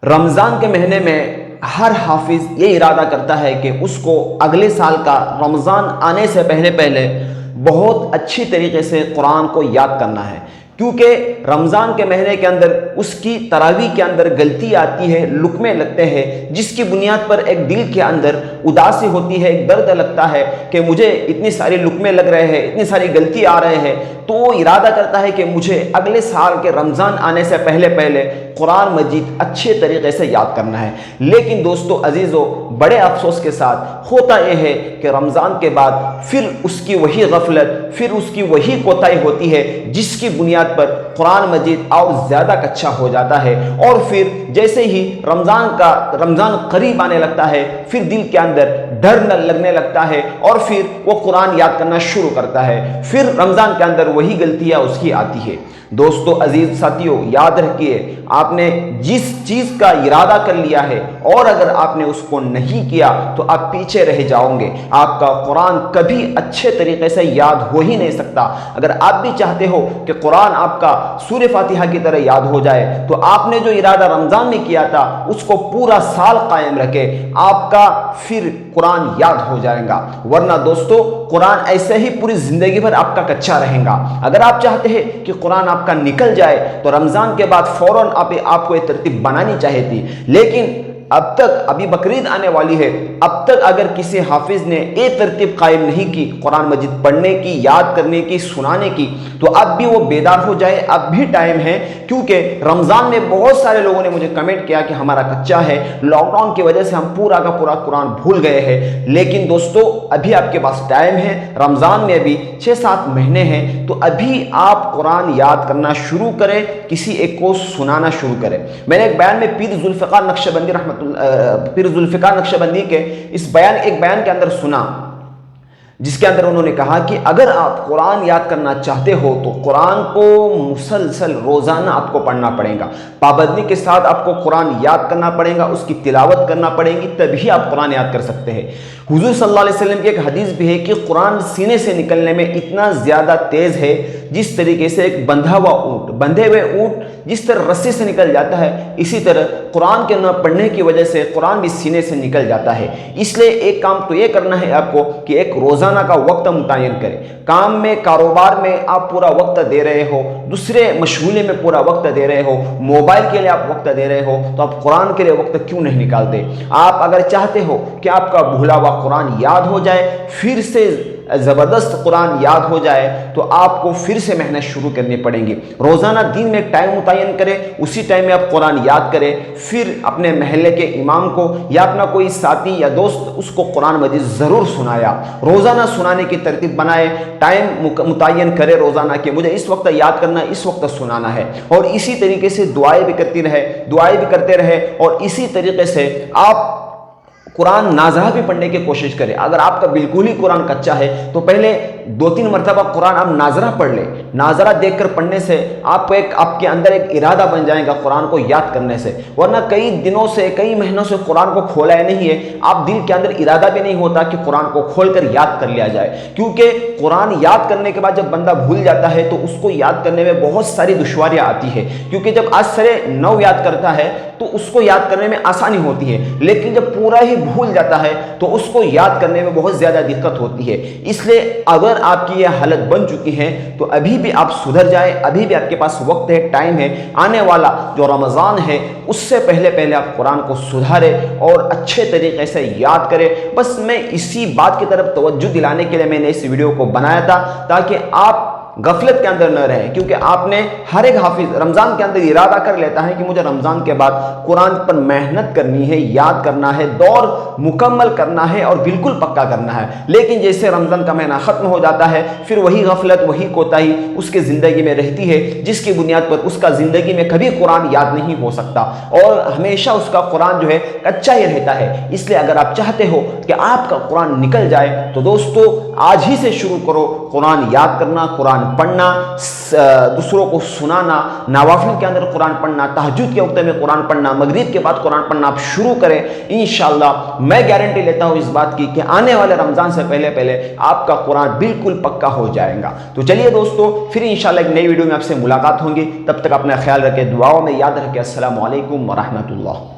رمضان کے مہینے میں ہر حافظ یہ ارادہ کرتا ہے کہ اس کو اگلے سال کا رمضان آنے سے پہلے پہلے بہت اچھی طریقے سے قرآن کو یاد کرنا ہے، کیونکہ رمضان کے مہینے کے اندر اس کی تراویح کے اندر غلطی آتی ہے، لقمے لگتے ہیں، جس کی بنیاد پر ایک دل کے اندر اداسی ہوتی ہے، ایک درد لگتا ہے کہ مجھے اتنی ساری لقمے لگ رہے ہیں، اتنی ساری غلطی آ رہے ہیں، تو وہ ارادہ کرتا ہے کہ مجھے اگلے سال کے رمضان آنے سے پہلے پہلے قرآن مجید اچھے طریقے سے یاد کرنا ہے۔ لیکن دوستو عزیزو، بڑے افسوس کے ساتھ ہوتا یہ ہے کہ رمضان کے بعد پھر اس کی وہی غفلت، پھر اس کی وہی کوتاہی ہوتی ہے جس کی بنیاد پر قرآن مجید اور زیادہ کچا ہو جاتا ہے، اور پھر جیسے ہی رمضان قریب آنے لگتا ہے پھر دل کے اندر ڈر لگنے لگتا ہے اور پھر وہ قرآن یاد کرنا شروع کرتا ہے، پھر رمضان کے اندر وہی غلطیاں اس کی آتی ہے۔ دوستو عزیز ساتھیو، یاد رکھیے، آپ نے جس چیز کا ارادہ کر لیا ہے اور اگر آپ نے اس کو نہیں کیا تو آپ پیچھے رہ جاؤ گے، آپ کا قرآن کبھی اچھے طریقے سے یاد ہو ہی نہیں سکتا۔ اگر آپ بھی چاہتے ہو کہ قرآن آپ کا سورہ فاتحہ کی طرح یاد ہو جائے تو آپ نے جو ارادہ رمضان میں کیا تھا اس کو پورا سال قائم رکھے، آپ کا پھر قرآن یاد ہو جائے گا، ورنہ دوستو قرآن ایسے ہی پوری زندگی بھر آپ کا کچا رہے گا۔ اگر آپ چاہتے ہیں کہ قرآن آپ کا نکل جائے تو رمضان کے بعد فوراً آپ کو یہ ترتیب بنانی چاہیے تھی، لیکن اب تک، ابھی بقرعید آنے والی ہے، اب تک اگر کسی حافظ نے یہ ترتیب قائم نہیں کی قرآن مجید پڑھنے کی، یاد کرنے کی، سنانے کی، تو اب بھی وہ بیدار ہو جائے، اب بھی ٹائم ہے، کیونکہ رمضان میں بہت سارے لوگوں نے مجھے کمنٹ کیا کہ ہمارا کچا ہے، لاک ڈاؤن کی وجہ سے ہم پورا کا پورا قرآن بھول گئے ہیں۔ لیکن دوستو ابھی آپ کے پاس ٹائم ہے، رمضان میں ابھی 6-7 مہینے ہیں، تو ابھی آپ قرآن یاد کرنا شروع کریں، کسی ایک کو سنانا شروع کریں۔ میں نے ایک بیان میں پیر ذوالفقار نقشبندی کے ایک بیان کے اندر سنا، جس کے اندر انہوں نے کہا کہ اگر آپ قرآن یاد کرنا چاہتے ہو تو قرآن کو مسلسل روزانہ آپ کو پڑھنا پڑے گا، پابندی کے ساتھ آپ کو قرآن یاد کرنا پڑے گا، اس کی تلاوت کرنا پڑے گی، تبھی آپ قرآن یاد کر سکتے ہیں۔ حضور صلی اللہ علیہ وسلم کی ایک حدیث بھی ہے کہ قرآن سینے سے نکلنے میں اتنا زیادہ تیز ہے جس طریقے سے ایک بندھے ہوئے اونٹ جس طرح رسی سے نکل جاتا ہے، اسی طرح قرآن کے نہ پڑھنے کی وجہ سے قرآن بھی سینے سے نکل جاتا ہے۔ اس لیے ایک کام تو یہ کرنا ہے آپ کو کہ ایک روزانہ کا وقت متعین کریں، کام میں، کاروبار میں آپ پورا وقت دے رہے ہو، دوسرے مشغولے میں پورا وقت دے رہے ہو، موبائل کے لیے آپ وقت دے رہے ہو، تو آپ قرآن کے لیے وقت کیوں نہیں نکالتے؟ آپ اگر چاہتے ہو کہ آپ کا بھولا ہوا قرآن یاد ہو جائے، پھر سے زبردست قرآن یاد ہو جائے، تو آپ کو پھر سے محنت شروع کرنی پڑیں گی۔ روزانہ دن میں ایک ٹائم متعین کریں، اسی ٹائم میں آپ قرآن یاد کریں، پھر اپنے محلے کے امام کو یا اپنا کوئی ساتھی یا دوست اس کو قرآن مجید ضرور سنایا، روزانہ سنانے کی ترتیب بنائے، ٹائم متعین کرے روزانہ کہ مجھے اس وقت یاد کرنا ہے، اس وقت سنانا ہے، اور اسی طریقے سے دعائیں بھی کرتے رہے، اور اسی طریقے سے آپ قرآن ناظرہ بھی پڑھنے کی کوشش کریں۔ اگر آپ کا بالکل ہی قرآن کچا ہے تو پہلے 2-3 مرتبہ قرآن آپ ناظرہ پڑھ لیں، ناظرہ دیکھ کر پڑھنے سے آپ کے اندر ایک ارادہ بن جائے گا قرآن کو یاد کرنے سے، ورنہ کئی دنوں سے، کئی مہینوں سے قرآن کو کھولا ہی نہیں ہے، آپ دل کے اندر ارادہ بھی نہیں ہوتا کہ قرآن کو کھول کر یاد کر لیا جائے، کیونکہ قرآن یاد کرنے کے بعد جب بندہ بھول جاتا ہے تو اس کو یاد کرنے میں بہت ساری دشواریاں آتی ہے، کیونکہ جب آج سرے نو یاد کرتا ہے تو اس کو یاد کرنے میں آسانی ہوتی ہے، لیکن جب پورا ہی بھول جاتا ہے تو اس کو یاد کرنے میں بہت زیادہ دقت ہوتی ہے۔ اس لیے اگر آپ کی یہ حالت بن چکی ہے تو ابھی بھی آپ سدھر جائیں، ابھی بھی آپ کے پاس وقت ہے، ٹائم ہے، آنے والا جو رمضان ہے اس سے پہلے آپ قرآن کو سدھاریں اور اچھے طریقے سے یاد کریں۔ بس میں اسی بات کی طرف توجہ دلانے کے لیے میں نے اس ویڈیو کو بنایا تھا، تاکہ آپ غفلت کے اندر نہ رہیں، کیونکہ آپ نے ہر ایک حافظ رمضان کے اندر ارادہ کر لیتا ہے کہ مجھے رمضان کے بعد قرآن پر محنت کرنی ہے، یاد کرنا ہے، دور مکمل کرنا ہے اور بالکل پکا کرنا ہے، لیکن جیسے رمضان کا مہینہ ختم ہو جاتا ہے پھر وہی غفلت، وہی کوتاہی اس کے زندگی میں رہتی ہے، جس کی بنیاد پر اس کا زندگی میں کبھی قرآن یاد نہیں ہو سکتا اور ہمیشہ اس کا قرآن جو ہے کچا ہی رہتا ہے۔ اس لیے اگر آپ چاہتے ہو کہ آپ کا قرآن نکل جائے تو دوستو آج ہی سے شروع کرو قرآن یاد کرنا، قرآن پڑھنا، دوسروں کو سنانا، نوافل کے اندر قرآن پڑھنا، تہجد کے وقت میں قرآن پڑھنا، مغرب کے بعد قرآن پڑھنا آپ شروع کریں، انشاءاللہ میں گارنٹی لیتا ہوں اس بات کی کہ آنے والے رمضان سے پہلے آپ کا قرآن بالکل پکا ہو جائے گا۔ تو چلیے دوستو، پھر انشاءاللہ ایک نئی ویڈیو میں آپ سے ملاقات ہوں گی، تب تک اپنا خیال رکھیں، دعاؤں میں یاد رکھیں۔ السلام علیکم ورحمۃ اللہ۔